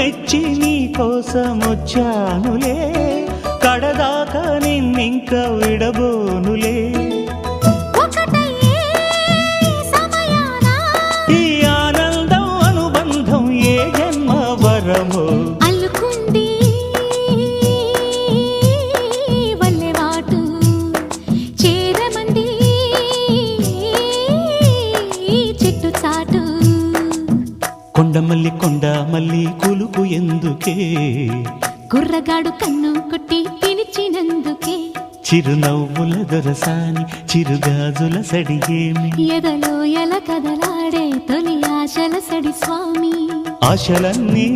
మెచ్చి నీ కోసం వచ్చానులే, కడదాకా నిన్నింక విడబోనులే. ఈ ఆనందం అనుబంధం ఏ జన్మ వరమో అల్లుకుంది వల్లెవాటు చేరమంది చెట్టు చాటు. కొండమల్లి కొండమల్లి కులుకు ఎందుకే, కుర్రగాడు కన్ను కొట్టి పిలిచినందుకే. చిరునవ్వుల దొరసాని చిరుగాజుల సడిగేమి, ఎదలో ఎల కదలాడే తొలి ఆశల సడి స్వామి. ఆశలన్నీ